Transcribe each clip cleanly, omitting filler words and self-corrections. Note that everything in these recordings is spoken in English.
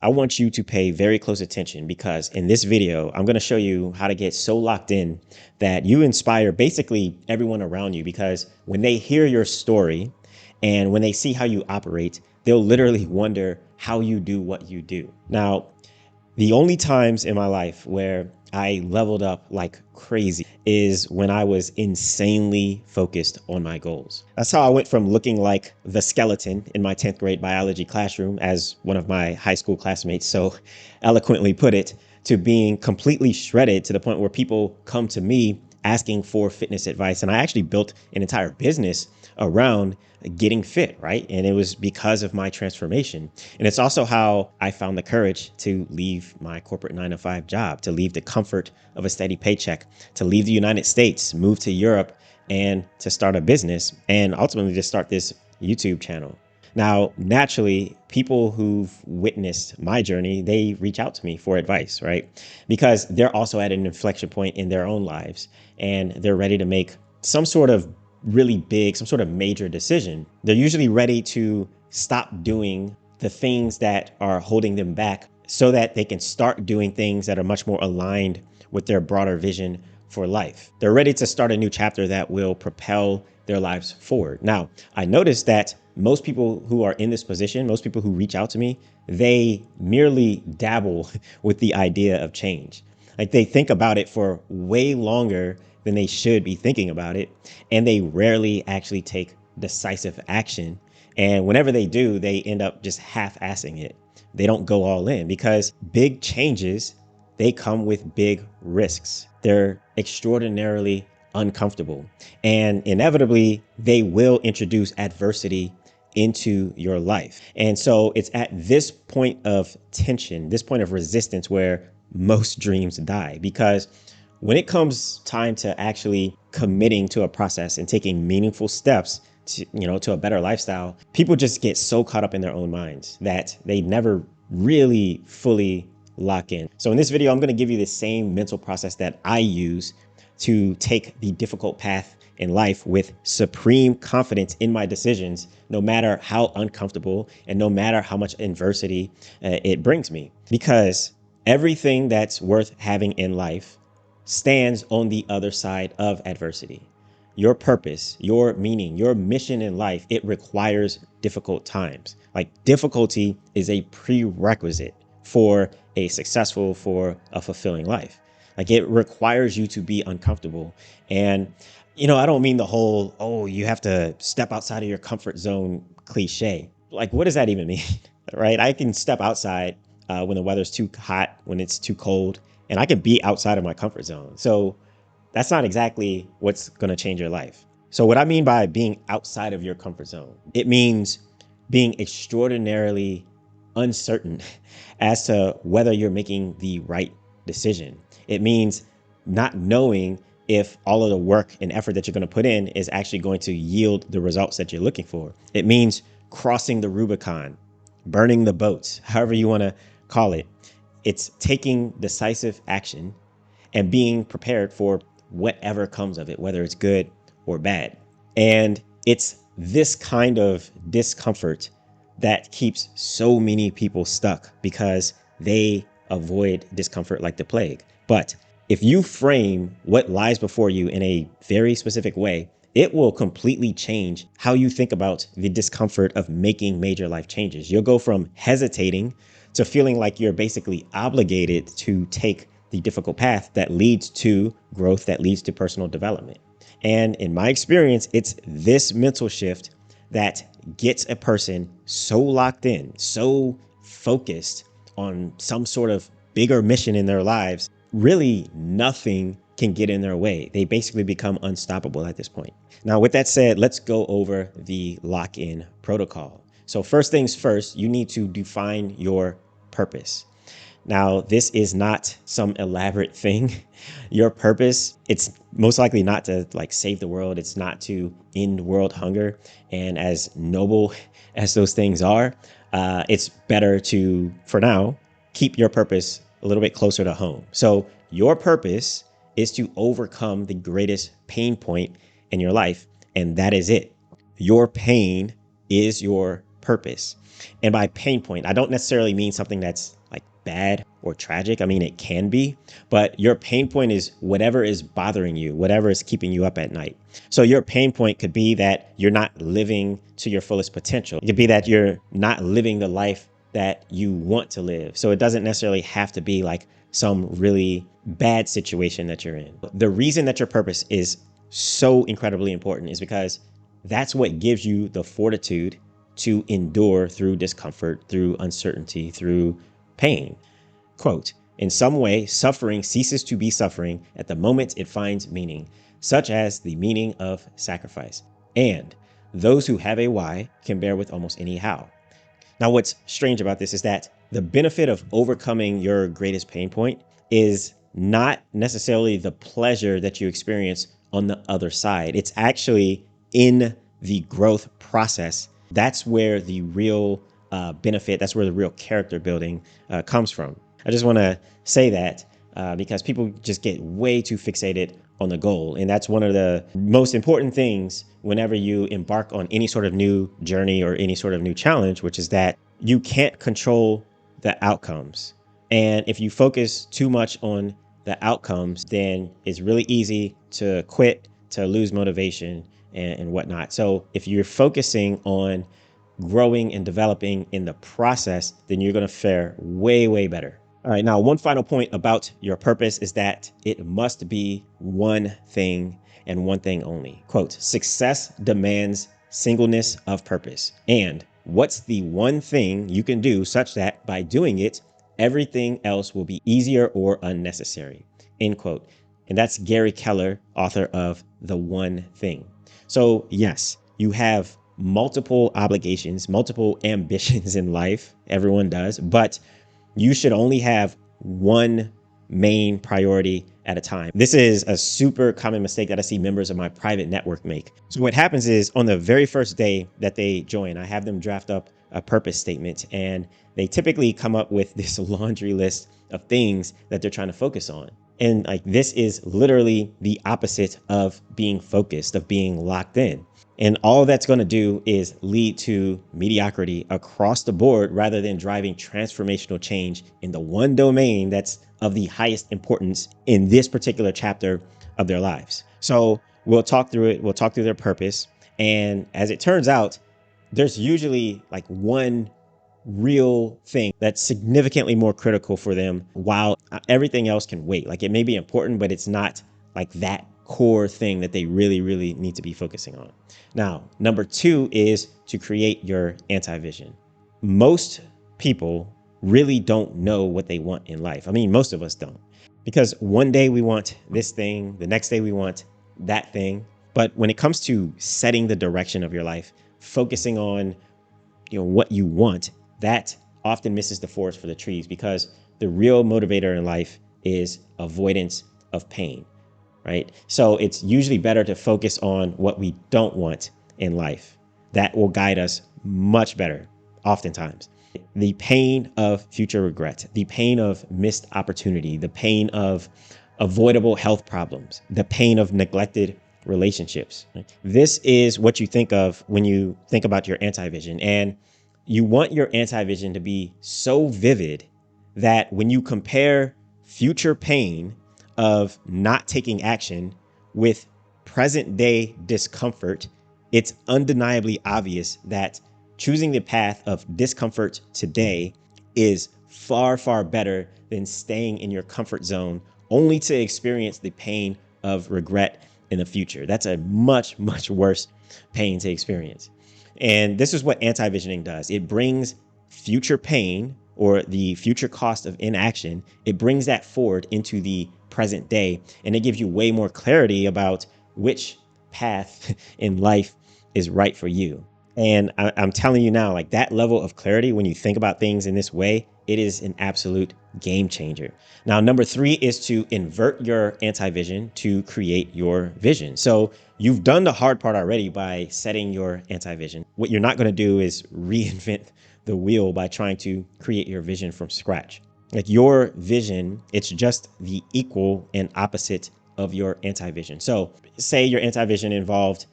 I want you to pay very close attention because in this video, I'm going to show you how to get so locked in that you inspire basically everyone around you, because when they hear your story and when they see how you operate, they'll literally wonder how you do what you do. Now, the only times in my life where I leveled up like crazy is when I was insanely focused on my goals. That's how I went from looking like the skeleton in my 10th grade biology classroom, as one of my high school classmates so eloquently put it, to being completely shredded to the point where people come to me asking for fitness advice. And I actually built an entire business around getting fit, right? And it was because of my transformation. And it's also how I found the courage to leave my corporate 9-to-5 job, to leave the comfort of a steady paycheck, to leave the United States, move to Europe, and to start a business, and ultimately just start this YouTube channel. Now, naturally, people who've witnessed my journey, they reach out to me for advice, right? Because they're also at an inflection point in their own lives and they're ready to make some sort of really big, some sort of major decision. They're usually ready to stop doing the things that are holding them back so that they can start doing things that are much more aligned with their broader vision for life. They're ready to start a new chapter that will propel their lives forward. Now, I noticed that most people who are in this position, most people who reach out to me, they merely dabble with the idea of change. Like, they think about it for way longer than they should be thinking about it, and they rarely actually take decisive action. And whenever they do, they end up just half-assing it. They don't go all in, because big changes, they come with big risks. They're extraordinarily uncomfortable, and inevitably they will introduce adversity into your life. And so it's at this point of tension, this point of resistance, where most dreams die. Because when it comes time to actually committing to a process and taking meaningful steps to a better lifestyle, people just get so caught up in their own minds that they never really fully lock in. So in this video, I'm going to give you the same mental process that I use to take the difficult path in life with supreme confidence in my decisions, no matter how uncomfortable and no matter how much adversity it brings me. Because everything that's worth having in life stands on the other side of adversity. Your purpose, your meaning, your mission in life, it requires difficult times. Like, difficulty is a prerequisite for a successful, for a fulfilling life. Like, it requires you to be uncomfortable. And, I don't mean the whole, oh, you have to step outside of your comfort zone cliche. Like, what does that even mean? Right? I can step outside when the weather's too hot, when it's too cold, and I can be outside of my comfort zone. So that's not exactly what's going to change your life. So what I mean by being outside of your comfort zone, it means being extraordinarily uncertain as to whether you're making the right decision. It means not knowing if all of the work and effort that you're going to put in is actually going to yield the results that you're looking for. It means crossing the Rubicon, burning the boats, however you want to call it. It's taking decisive action and being prepared for whatever comes of it, whether it's good or bad. And it's this kind of discomfort that keeps so many people stuck, because they avoid discomfort like the plague. But if you frame what lies before you in a very specific way, it will completely change how you think about the discomfort of making major life changes. You'll go from hesitating to feeling like you're basically obligated to take the difficult path that leads to growth, that leads to personal development. And in my experience, it's this mental shift that gets a person so locked in, so focused on some sort of bigger mission in their lives. Really, nothing can get in their way. They basically become unstoppable at this point. Now, with that said, let's go over the lock-in protocol. So first things first, you need to define your purpose. Now, this is not some elaborate thing. Your purpose, it's most likely not to save the world. It's not to end world hunger. And as noble as those things are, it's better to, for now, keep your purpose a little bit closer to home. So your purpose is to overcome the greatest pain point in your life. And that is it. Your pain is your purpose. And by pain point, I don't necessarily mean something that's like bad or tragic. I mean, it can be, but your pain point is whatever is bothering you, whatever is keeping you up at night. So your pain point could be that you're not living to your fullest potential. It could be that you're not living the life that you want to live. So it doesn't necessarily have to be like some really bad situation that you're in. The reason that your purpose is so incredibly important is because that's what gives you the fortitude to endure through discomfort, through uncertainty, through pain. Quote, in some way, suffering ceases to be suffering at the moment it finds meaning, such as the meaning of sacrifice. And those who have a why can bear with almost any how. Now, what's strange about this is that the benefit of overcoming your greatest pain point is not necessarily the pleasure that you experience on the other side. It's actually in the growth process. That's where the real benefit, that's where the real character building comes from. I just want to say that because people just get way too fixated on the goal. And that's one of the most important things whenever you embark on any sort of new journey or any sort of new challenge, which is that you can't control the outcomes. And if you focus too much on the outcomes, then it's really easy to quit, to lose motivation and whatnot. So if you're focusing on growing and developing in the process, then you're going to fare way, way better. All right. Now, one final point about your purpose is that it must be one thing and one thing only. Quote, success demands singleness of purpose. And what's the one thing you can do such that by doing it, everything else will be easier or unnecessary, end quote. And that's Gary Keller, author of The One Thing. So yes, you have multiple obligations, multiple ambitions in life. Everyone does, but you should only have one main priority at a time. This is a super common mistake that I see members of my private network make. So what happens is on the very first day that they join, I have them draft up a purpose statement, and they typically come up with this laundry list of things that they're trying to focus on. And like, this is literally the opposite of being focused, of being locked in. And all that's going to do is lead to mediocrity across the board rather than driving transformational change in the one domain that's of the highest importance in this particular chapter of their lives. So we'll talk through it. We'll talk through their purpose. And as it turns out, there's usually like one real thing that's significantly more critical for them, while everything else can wait. Like, it may be important, but it's not like that core thing that they really, really need to be focusing on. Now, number two is to create your anti-vision. Most people really don't know what they want in life. I mean, most of us don't, because one day we want this thing, the next day we want that thing. But when it comes to setting the direction of your life, focusing on, what you want, that often misses the forest for the trees, because the real motivator in life is avoidance of pain, right? So it's usually better to focus on what we don't want in life. That will guide us much better, oftentimes. The pain of future regret, the pain of missed opportunity, the pain of avoidable health problems, the pain of neglected relationships. This is what you think of when you think about your anti-vision. And you want your anti-vision to be so vivid that when you compare future pain of not taking action with present day discomfort, it's undeniably obvious that choosing the path of discomfort today is far, far better than staying in your comfort zone only to experience the pain of regret in the future. That's a much, much worse pain to experience. And this is what anti-visioning does. It brings future pain, or the future cost of inaction, it brings that forward into the present day. And it gives you way more clarity about which path in life is right for you. And I'm telling you now, like, that level of clarity, when you think about things in this way, it is an absolute game changer. Now, number three is to invert your anti-vision to create your vision. So you've done the hard part already by setting your anti-vision. What you're not going to do is reinvent the wheel by trying to create your vision from scratch. Like, your vision, it's just the equal and opposite of your anti-vision. So say your anti-vision involved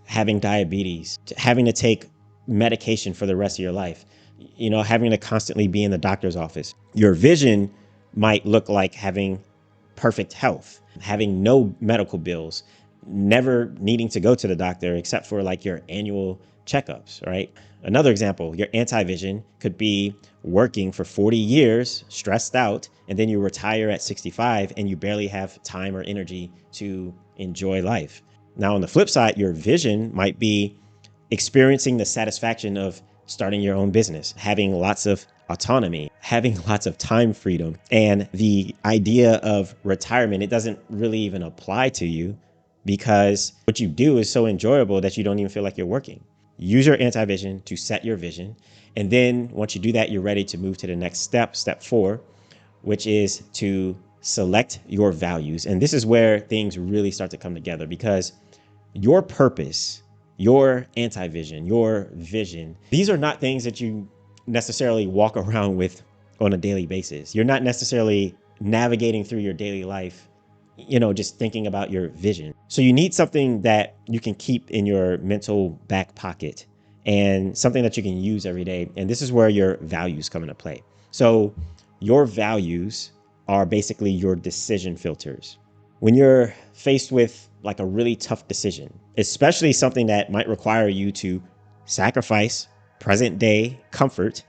having diabetes, having to take medication for the rest of your life, having to constantly be in the doctor's office. Your vision might look like having perfect health, having no medical bills, never needing to go to the doctor except for like your annual checkups, right? Another example, your anti-vision could be working for 40 years, stressed out, and then you retire at 65 and you barely have time or energy to enjoy life. Now, on the flip side, your vision might be experiencing the satisfaction of starting your own business, having lots of autonomy, having lots of time freedom. And the idea of retirement, it doesn't really even apply to you because what you do is so enjoyable that you don't even feel like you're working. Use your anti-vision to set your vision. And then once you do that, you're ready to move to the next step, step 4, which is to select your values. And this is where things really start to come together, because your purpose, your anti-vision, your vision, these are not things that you necessarily walk around with on a daily basis. You're not necessarily navigating through your daily life, just thinking about your vision. So you need something that you can keep in your mental back pocket and something that you can use every day. And this is where your values come into play. So your values are basically your decision filters. When you're faced with like a really tough decision, especially something that might require you to sacrifice present day comfort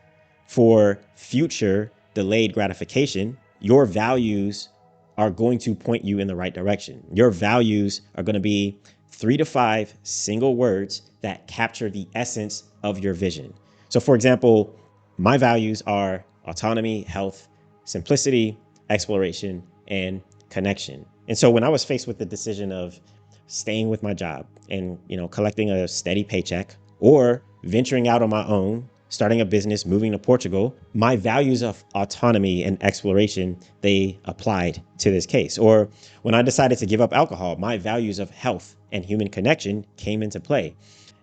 for future delayed gratification, your values are going to point you in the right direction. Your values are going to be 3 to 5 single words that capture the essence of your vision. So for example, my values are autonomy, health, simplicity, exploration, and connection. And so when I was faced with the decision of staying with my job and, collecting a steady paycheck, or venturing out on my own, starting a business, moving to Portugal, my values of autonomy and exploration, they applied to this case. Or when I decided to give up alcohol, my values of health and human connection came into play.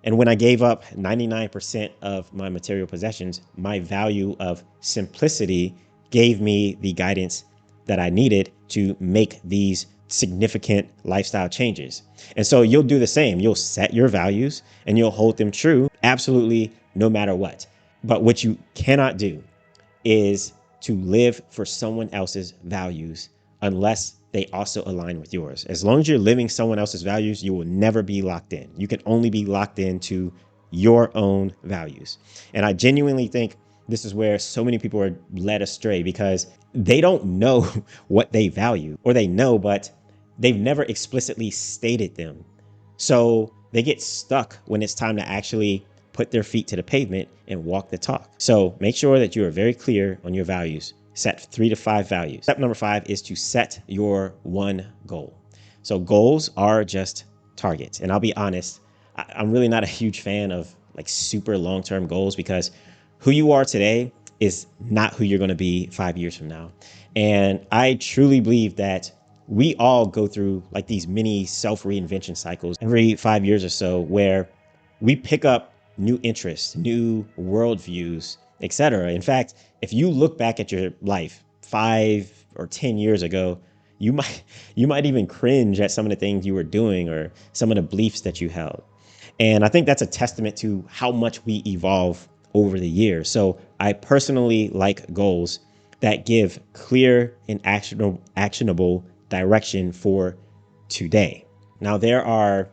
And when I gave up 99% of my material possessions, my value of simplicity gave me the guidance that I needed to make these significant lifestyle changes. And so you'll do the same. You'll set your values and you'll hold them true, absolutely no matter what. But what you cannot do is to live for someone else's values unless they also align with yours. As long as you're living someone else's values, you will never be locked in. You can only be locked into your own values. And I genuinely think this is where so many people are led astray, because they don't know what they value, or they know, but they've never explicitly stated them. So they get stuck when it's time to actually put their feet to the pavement and walk the talk. So make sure that you are very clear on your values. Set 3 to 5 values. Step number 5 is to set your one goal. So goals are just targets. And I'll be honest, I'm really not a huge fan of like super long-term goals, because who you are today is not who you're going to be 5 years from now. And I truly believe that we all go through like these mini self-reinvention cycles every 5 years or so, where we pick up new interests, new worldviews, etc. In fact, if you look back at your life 5 or 10 years ago, you might even cringe at some of the things you were doing or some of the beliefs that you held. And I think that's a testament to how much we evolve over the years. So I personally like goals that give clear and actionable direction for today. Now, there are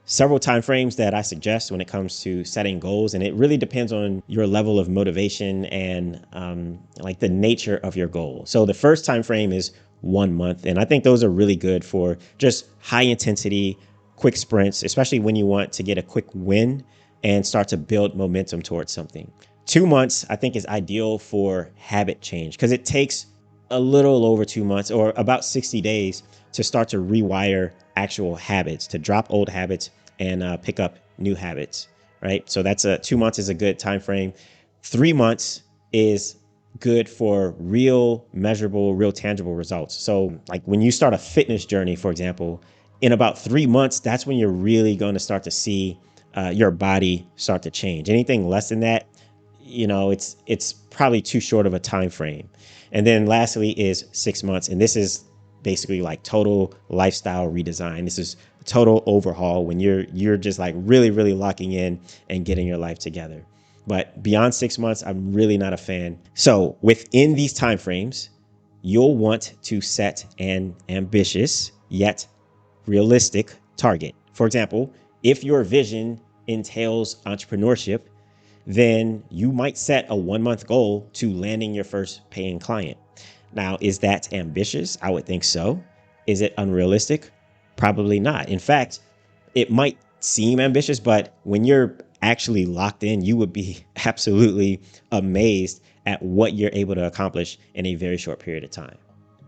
several timeframes that I suggest when it comes to setting goals, and it really depends on your level of motivation and like the nature of your goal. So the first timeframe is 1 month, and I think those are really good for just high intensity, quick sprints, especially when you want to get a quick win and start to build momentum towards something. 2 months, I think, is ideal for habit change, because it takes a little over 2 months, or about 60 days, to start to rewire actual habits, to drop old habits and pick up new habits, right? So that's 2 months is a good time frame. 3 months is good for real measurable, real tangible results. So like when you start a fitness journey, for example, in about 3 months, that's when you're really going to start to see your body start to change. Anything less than that, it's probably too short of a time frame. And then lastly is 6 months. And this is basically like total lifestyle redesign. This is total overhaul when you're just like really, really locking in and getting your life together. But beyond 6 months, I'm really not a fan. So within these timeframes, you'll want to set an ambitious yet realistic target. For example, if your vision entails entrepreneurship, then you might set a 1 month goal to landing your first paying client. Now, is that ambitious? I would think so. Is it unrealistic? Probably not. In fact, it might seem ambitious, but when you're actually locked in, you would be absolutely amazed at what you're able to accomplish in a very short period of time.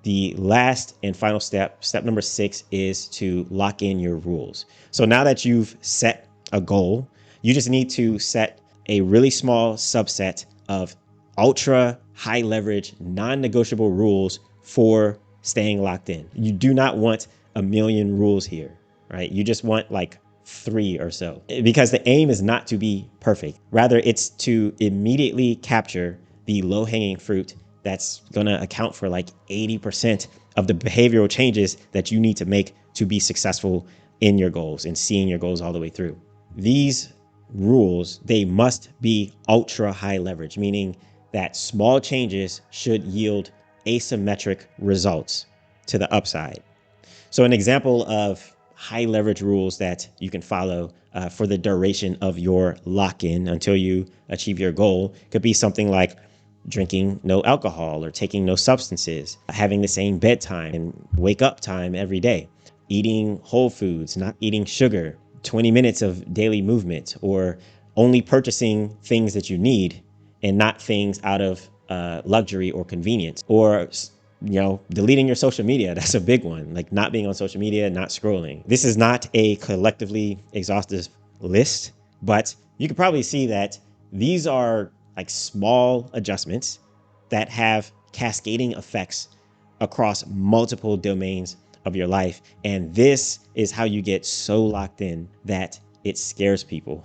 The last and final step, step number 6, is to lock in your rules. So now that you've set a goal, you just need to set a really small subset of ultra high leverage, non-negotiable rules for staying locked in. You do not want a million rules here, right? You just want like 3 or so, because the aim is not to be perfect. Rather, it's to immediately capture the low-hanging fruit that's going to account for like 80% of the behavioral changes that you need to make to be successful in your goals and seeing your goals all the way through. These rules, they must be ultra high leverage, meaning that small changes should yield asymmetric results to the upside. So an example of high leverage rules that you can follow for the duration of your lock-in until you achieve your goal could be something like drinking no alcohol or taking no substances, having the same bedtime and wake up time every day, eating whole foods, not eating sugar, 20 minutes of daily movement, or only purchasing things that you need and not things out of luxury or convenience, or deleting your social media. That's a big one. Like not being on social media, not scrolling. This is not a collectively exhaustive list, but you can probably see that these are like small adjustments that have cascading effects across multiple domains of your life. And this is how you get so locked in that it scares people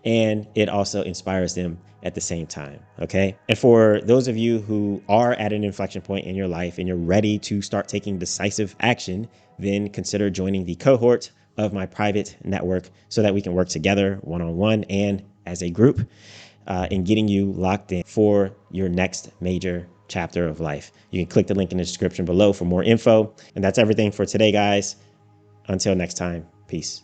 and it also inspires them at the same time. Okay. And for those of you who are at an inflection point in your life and you're ready to start taking decisive action, then consider joining the cohort of my private network so that we can work together one-on-one and as a group in getting you locked in for your next major chapter of life. You can click the link in the description below for more info. And that's everything for today, guys. Until next time, peace.